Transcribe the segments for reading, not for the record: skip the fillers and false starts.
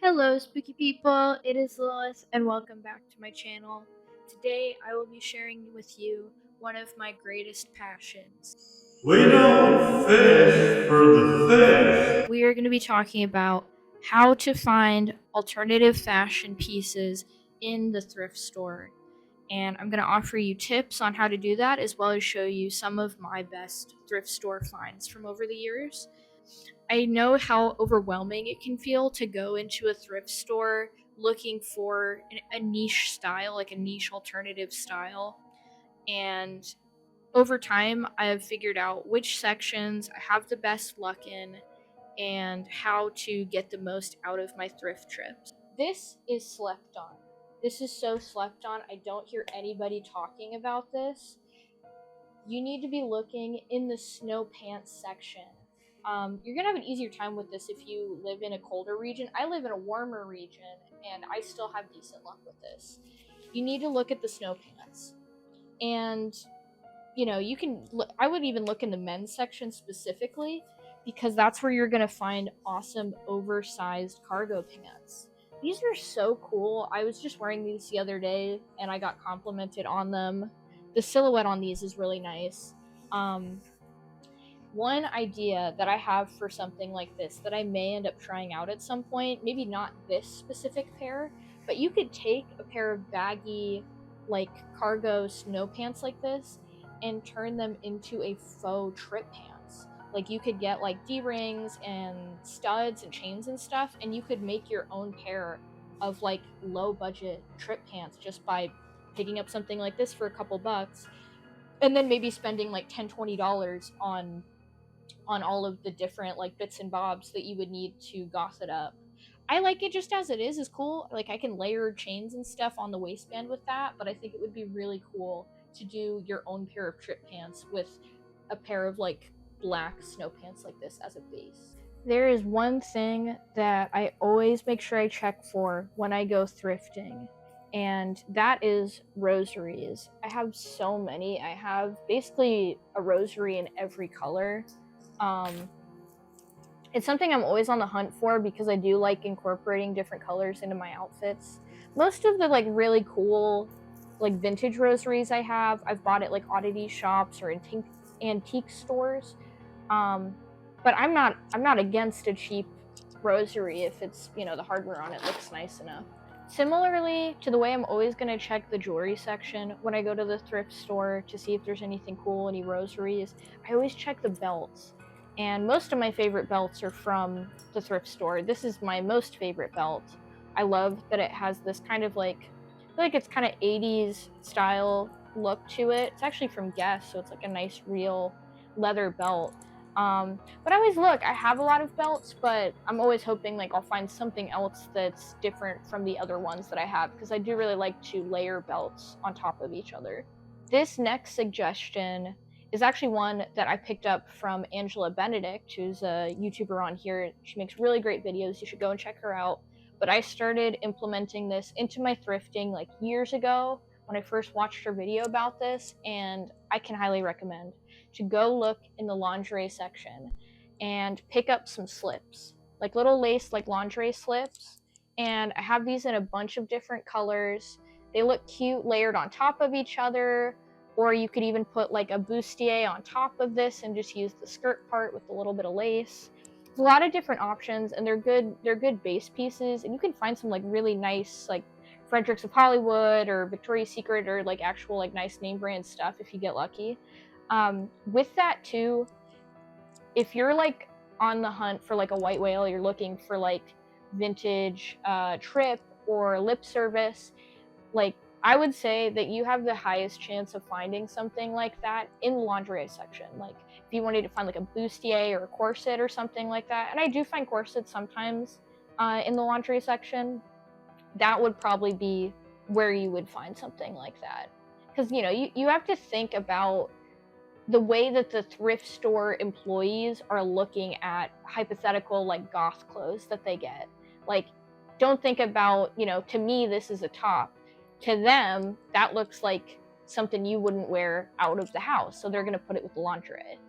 Hello, spooky people. It is Lilith, and welcome back to my channel. Today, I will be sharing with you one of my greatest passions. We don't fish for the fish. We are going to be talking about how to find alternative fashion pieces in the thrift store. And I'm going to offer you tips on how to do that, as well as show you some of my best thrift store finds from over the years. I know how overwhelming it can feel to go into a thrift store looking for a niche style, like a niche alternative style. And over time, I have figured out which sections I have the best luck in and how to get the most out of my thrift trips. This is slept on. This is so slept on. I don't hear anybody talking about this. You need to be looking in the snow pants section. You're gonna have an easier time with this if you live in a colder region. I live in a warmer region, and I still have decent luck with this. You need to look at the snow pants, and you can. I would even look in the men's section specifically, because that's where you're gonna find awesome oversized cargo pants. These are so cool. I was just wearing these the other day, and I got complimented on them. The silhouette on these is really nice. Um, One idea that I have for something like this that I may end up trying out at some point, maybe not this specific pair, but you could take a pair of baggy, like cargo snow pants like this and turn them into a faux trip pants. Like you could get like D-rings and studs and chains and stuff, and you could make your own pair of like low budget trip pants just by picking up something like this for a couple bucks and then maybe spending like $10-$20 on all of the different like bits and bobs that you would need to goth it up. I like it just as it is cool. Like I can layer chains and stuff on the waistband with that, but I think it would be really cool to do your own pair of trip pants with a pair of like black snow pants like this as a base. There is one thing that I always make sure I check for when I go thrifting, and that is rosaries. I have so many. I have basically a rosary in every color. It's something I'm always on the hunt for because I do like incorporating different colors into my outfits. Most of the like really cool like vintage rosaries I've bought at like oddity shops or antique stores. But I'm not against a cheap rosary if it's, the hardware on it looks nice enough. Similarly to the way I'm always going to check the jewelry section when I go to the thrift store to see if there's anything cool, any rosaries, I always check the belts. And most of my favorite belts are from the thrift store. This is my most favorite belt. I love that it has this kind of like, I feel like it's kind of 80s style look to it. It's actually from Guess, so it's like a nice real leather belt. But I always look, I have a lot of belts, but I'm always hoping like I'll find something else that's different from the other ones that I have, because I do really like to layer belts on top of each other. This next suggestion is actually one that I picked up from Angela Benedict, who's a YouTuber on here. She makes really great videos. You should go and check her out. But I started implementing this into my thrifting like years ago when I first watched her video about this, and I can highly recommend to go look in the lingerie section and pick up some slips, like little lace like lingerie slips. And I have these in a bunch of different colors. They look cute layered on top of each other, or you could even put like a bustier on top of this and just use the skirt part with a little bit of lace. There's a lot of different options, and they're good base pieces, and you can find some like really nice like Fredericks of Hollywood or Victoria's Secret or like actual like nice name brand stuff if you get lucky. With that too, if you're like on the hunt for like a white whale, you're looking for like vintage trip or lip service, like I would say that you have the highest chance of finding something like that in the lingerie section. Like if you wanted to find like a bustier or a corset or something like that, and I do find corsets sometimes in the lingerie section, that would probably be where you would find something like that. Because you have to think about the way that the thrift store employees are looking at hypothetical like goth clothes that they get. Like, don't think about, to me this is a top. To them, that looks like something you wouldn't wear out of the house, so they're going to put it with the lingerie.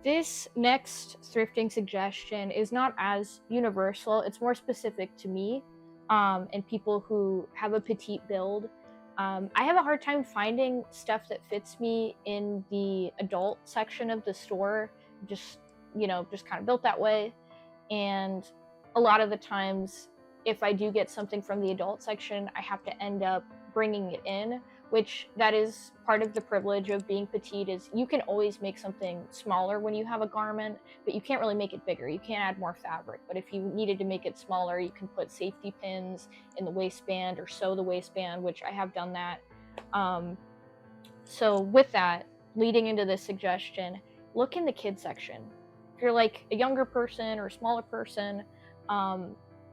This next thrifting suggestion is not as universal, it's more specific to me. and people who have a petite build. I have a hard time finding stuff that fits me in the adult section of the store, just kind of built that way. And a lot of the times, if I do get something from the adult section, I have to end up bringing it in, which that is part of the privilege of being petite, is you can always make something smaller when you have a garment, but you can't really make it bigger. You can't add more fabric. But if you needed to make it smaller, you can put safety pins in the waistband or sew the waistband, which I have done that. So with that, leading into this suggestion, look in the kids section. If you're like a younger person or a smaller person,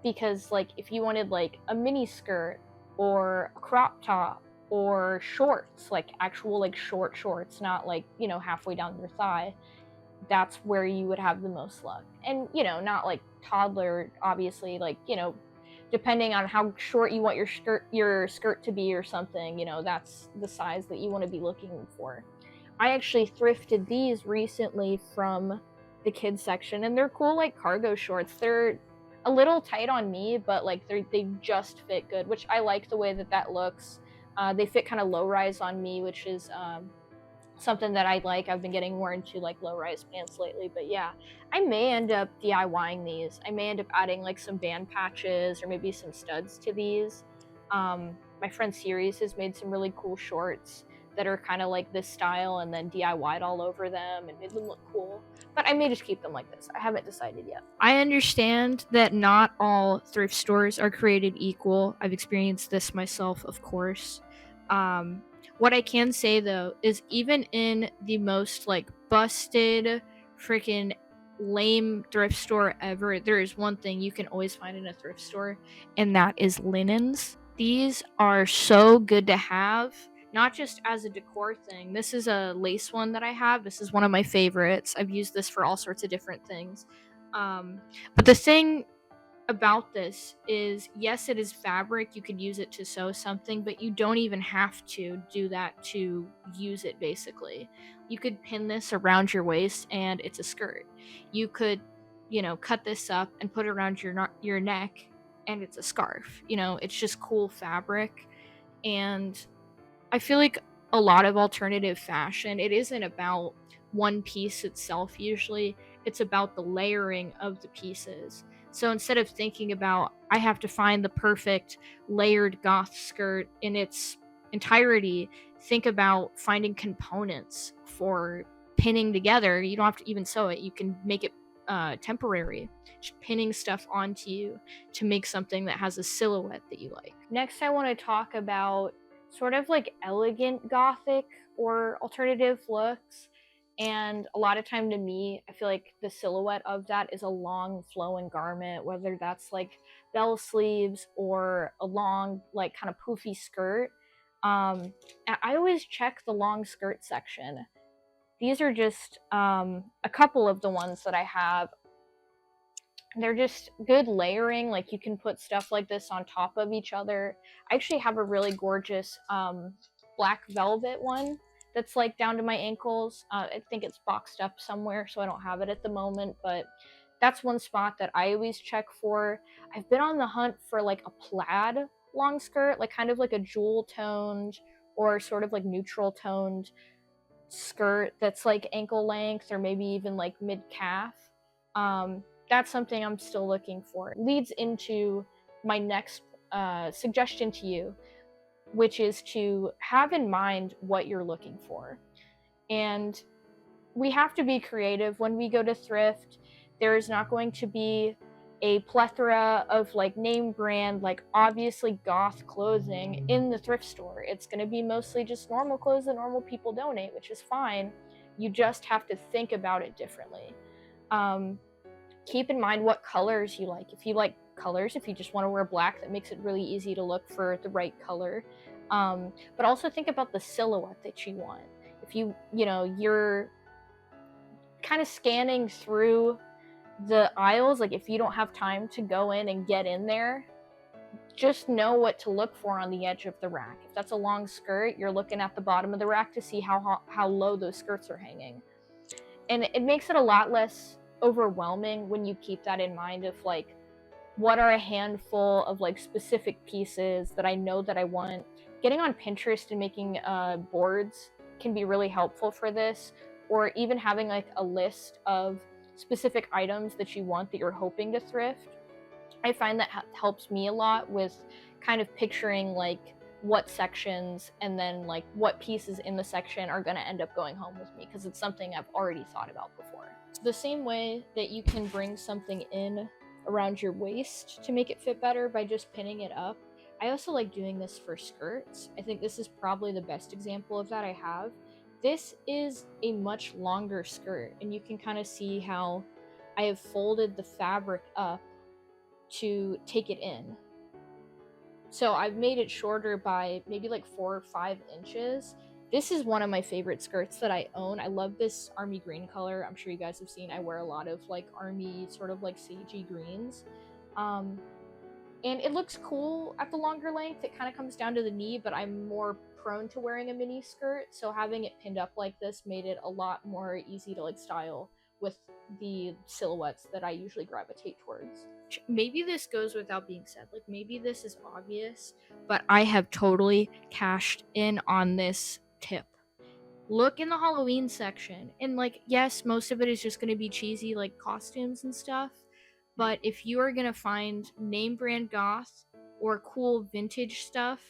because like if you wanted like a mini skirt or a crop top or shorts, like actual like short shorts, not like halfway down your thigh, that's where you would have the most luck. And not like toddler, obviously, like depending on how short you want your skirt to be or something, that's the size that you want to be looking for. I actually thrifted these recently from the kids section, and they're cool like cargo shorts. They're a little tight on me, but like they just fit good, which I like the way that looks. They fit kind of low rise on me, which is something that I like. I've been getting more into like low rise pants lately, but yeah, I may end up DIYing these. I may end up adding like some band patches or maybe some studs to these. My friend Series has made some really cool shorts that are kind of like this style and then DIY'd all over them and made them look cool. But I may just keep them like this. I haven't decided yet. I understand that not all thrift stores are created equal. I've experienced this myself, of course. What I can say though is even in the most like busted freaking lame thrift store ever, there is one thing you can always find in a thrift store, and that is linens. These are so good to have, not just as a decor thing. This is a lace one that I have. This is one of my favorites. I've used this for all sorts of different things. But the thing about this is, yes, it is fabric. You could use it to sew something, but you don't even have to do that to use it, basically. You could pin this around your waist and it's a skirt. You could, cut this up and put it around your neck and it's a scarf. It's just cool fabric. And I feel like a lot of alternative fashion, it isn't about one piece itself usually. It's about the layering of the pieces. So instead of thinking about, I have to find the perfect layered goth skirt in its entirety, think about finding components for pinning together. You don't have to even sew it. You can make it temporary, just pinning stuff onto you to make something that has a silhouette that you like. Next, I want to talk about sort of like elegant gothic or alternative looks. And a lot of time to me, I feel like the silhouette of that is a long flowing garment, whether that's like bell sleeves or a long like kind of poofy skirt. I always check the long skirt section. These are just a couple of the ones that I have. They're just good layering. Like you can put stuff like this on top of each other. I actually have a really gorgeous black velvet one that's like down to my ankles. I think it's boxed up somewhere, so I don't have it at the moment, but that's one spot that I always check for. I've been on the hunt for like a plaid long skirt, like kind of like a jewel toned or sort of like neutral toned skirt that's like ankle length or maybe even like mid calf. That's something I'm still looking for. It leads into my next suggestion to you, which is to have in mind what you're looking for. And we have to be creative when we go to thrift. There is not going to be a plethora of like name brand, like obviously goth clothing in the thrift store. It's going to be mostly just normal clothes that normal people donate, which is fine. You just have to think about it differently. Keep in mind what colors you like. If you like colors, if you just want to wear black, that makes it really easy to look for the right color. But also think about the silhouette that you want. If you're kind of scanning through the aisles, like if you don't have time to go in and get in there, just know what to look for on the edge of the rack. If that's a long skirt, you're looking at the bottom of the rack to see how low those skirts are hanging. And it makes it a lot less overwhelming when you keep that in mind of like, what are a handful of like specific pieces that I know that I want. Getting on Pinterest and making boards can be really helpful for this, or even having like a list of specific items that you want that you're hoping to thrift. I find that helps me a lot with kind of picturing like what sections and then like what pieces in the section are going to end up going home with me, because it's something I've already thought about before. The same way that you can bring something in around your waist to make it fit better by just pinning it up, I also like doing this for skirts. I think this is probably the best example of that I have. This is a much longer skirt, and you can kind of see how I have folded the fabric up to take it in. So I've made it shorter by maybe like 4 or 5 inches. This is one of my favorite skirts that I own. I love this army green color. I'm sure you guys have seen I wear a lot of like army sort of like sagey greens. And it looks cool at the longer length. It kind of comes down to the knee, but I'm more prone to wearing a mini skirt, so having it pinned up like this made it a lot more easy to like style with the silhouettes that I usually gravitate towards. Maybe this goes without being said, like maybe this is obvious, but I have totally cashed in on this tip. Look in the Halloween section, and like, yes, most of it is just going to be cheesy like costumes and stuff, but if you are going to find name brand goth or cool vintage stuff,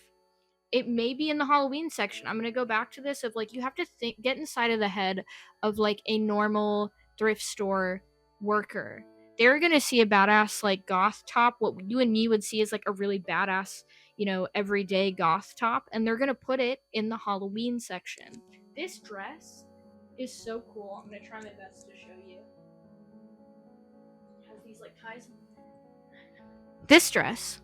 it may be in the Halloween section. I'm going to go back to this of like, you have to get inside of the head of like a normal thrift store worker. They're going to see a badass like goth top, what you and me would see is like a really badass, you know, everyday goth top, and they're going to put it in the Halloween section. This dress is so cool. I'm going to try my best to show you. It has these like ties. This dress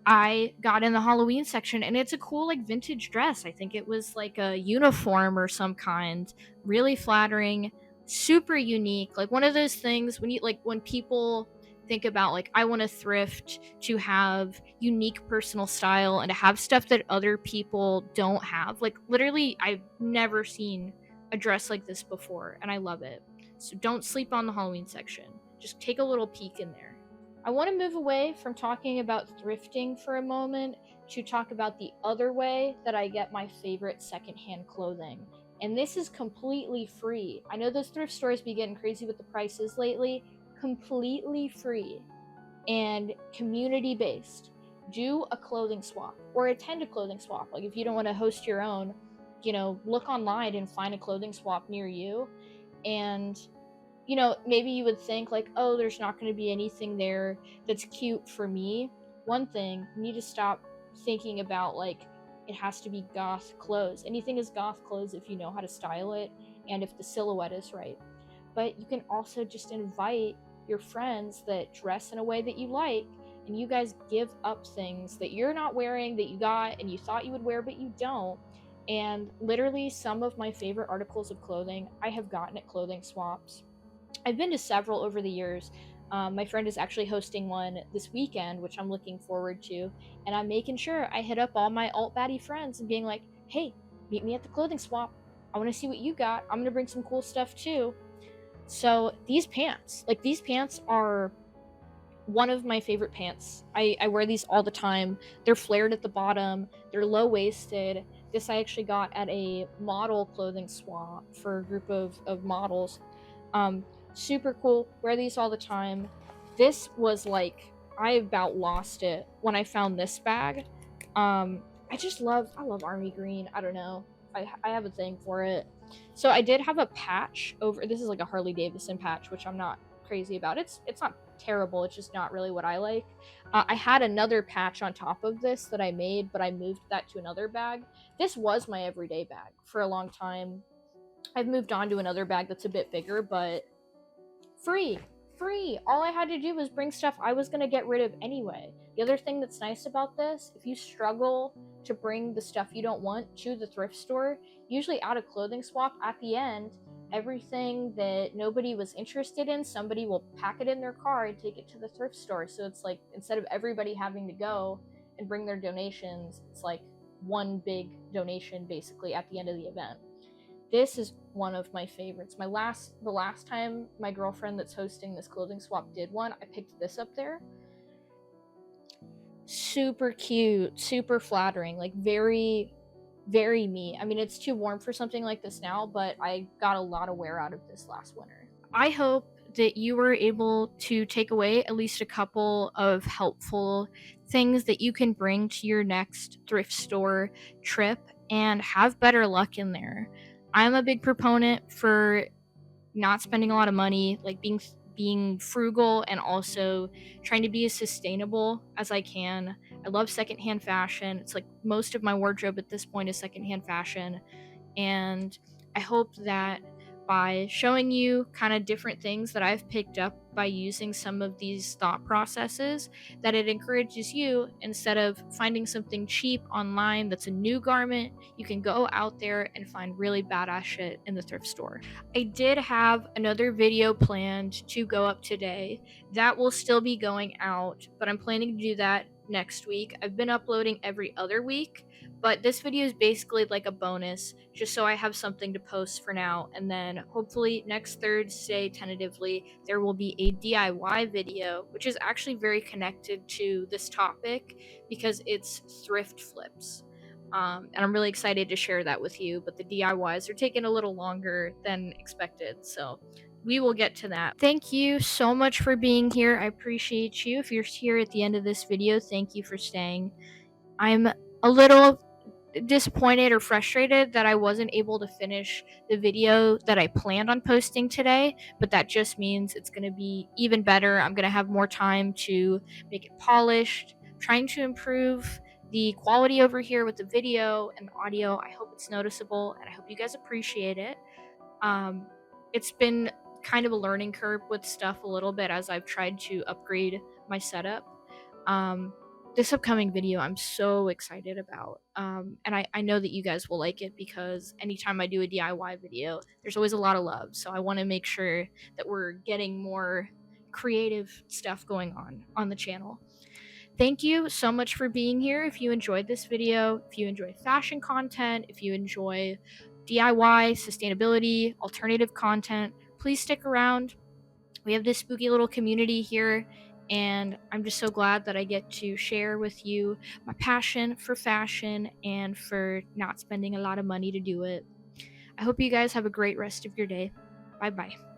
I got in the Halloween section, and it's a cool like vintage dress. I think it was like a uniform or some kind. Really flattering, super unique. Like one of those things when you like when people think about like I want to thrift to have unique personal style and to have stuff that other people don't have. Like literally I've never seen a dress like this before, and I love it. So don't sleep on the Halloween section. Just take a little peek in there. I want to move away from talking about thrifting for a moment to talk about the other way that I get my favorite secondhand clothing. And this is completely free. I know those thrift stores be getting crazy with the prices lately. Completely free and community based. Do a clothing swap or attend a clothing swap. Like if you don't want to host your own, you know, look online and find a clothing swap near you. And you know, maybe you would think like, oh, there's not going to be anything there that's cute for me. One thing, you need to stop thinking about like it has to be goth clothes. Anything is goth clothes if you know how to style it and if the silhouette is right. But you can also just invite your friends that dress in a way that you like, and you guys give up things that you're not wearing that you got and you thought you would wear but you don't. And literally some of my favorite articles of clothing I have gotten at clothing swaps. I've been to several over the years. My friend is actually hosting one this weekend, which I'm looking forward to. And I'm making sure I hit up all my alt baddie friends and being like, hey, meet me at the clothing swap. I want to see what you got. I'm going to bring some cool stuff too. So these pants are one of my favorite pants. I wear these all the time. They're flared at the bottom. They're low waisted. This I actually got at a model clothing swap for a group of models. Super cool. Wear these all the time. This was like I about lost it when I found this bag. I love army green. I don't know. I have a thing for it. So I did have a patch over. This is like a Harley Davidson patch, which I'm not crazy about. It's not terrible. It's just not really what I like. I had another patch on top of this that I made, but I moved that to another bag. This was my everyday bag for a long time. I've moved on to another bag that's a bit bigger, but free. All I had to do was bring stuff I was going to get rid of anyway. The other thing that's nice about this, if you struggle to bring the stuff you don't want to the thrift store, usually at a clothing swap at the end, everything that nobody was interested in, somebody will pack it in their car and take it to the thrift store. So it's like instead of everybody having to go and bring their donations, it's like one big donation basically at the end of the event. This is one of my favorites. The last time my girlfriend that's hosting this clothing swap did one, I picked this up there. Super cute, super flattering, like very, very me. I mean, it's too warm for something like this now, but I got a lot of wear out of this last winter. I hope that you were able to take away at least a couple of helpful things that you can bring to your next thrift store trip and have better luck in there. I'm a big proponent for not spending a lot of money, like being frugal and also trying to be as sustainable as I can. I love secondhand fashion. It's like most of my wardrobe at this point is secondhand fashion, and I hope that by showing you kind of different things that I've picked up by using some of these thought processes, that it encourages you, instead of finding something cheap online that's a new garment, you can go out there and find really badass shit in the thrift store. I did have another video planned to go up today. That will still be going out, but I'm planning to do that next week. I've been uploading every other week, but this video is basically like a bonus, just so I have something to post for now. And then hopefully next Thursday, tentatively, there will be a DIY video, which is actually very connected to this topic because it's thrift flips. And I'm really excited to share that with you, but the DIYs are taking a little longer than expected, so we will get to that. Thank you so much for being here. I appreciate you. If you're here at the end of this video, thank you for staying. I'm a little disappointed or frustrated that I wasn't able to finish the video that I planned on posting today, but that just means it's going to be even better. I'm going to have more time to make it polished, trying to improve the quality over here with the video and the audio. I hope it's noticeable, and I hope you guys appreciate it. It's been kind of a learning curve with stuff a little bit as I've tried to upgrade my setup. This upcoming video I'm so excited about, and I know that you guys will like it, because anytime I do a DIY video, there's always a lot of love, so I want to make sure that we're getting more creative stuff going on the channel. Thank you so much for being here. If you enjoyed this video, if you enjoy fashion content, if you enjoy DIY, sustainability, alternative content, please stick around. We have this spooky little community here, and I'm just so glad that I get to share with you my passion for fashion and for not spending a lot of money to do it. I hope you guys have a great rest of your day. Bye bye.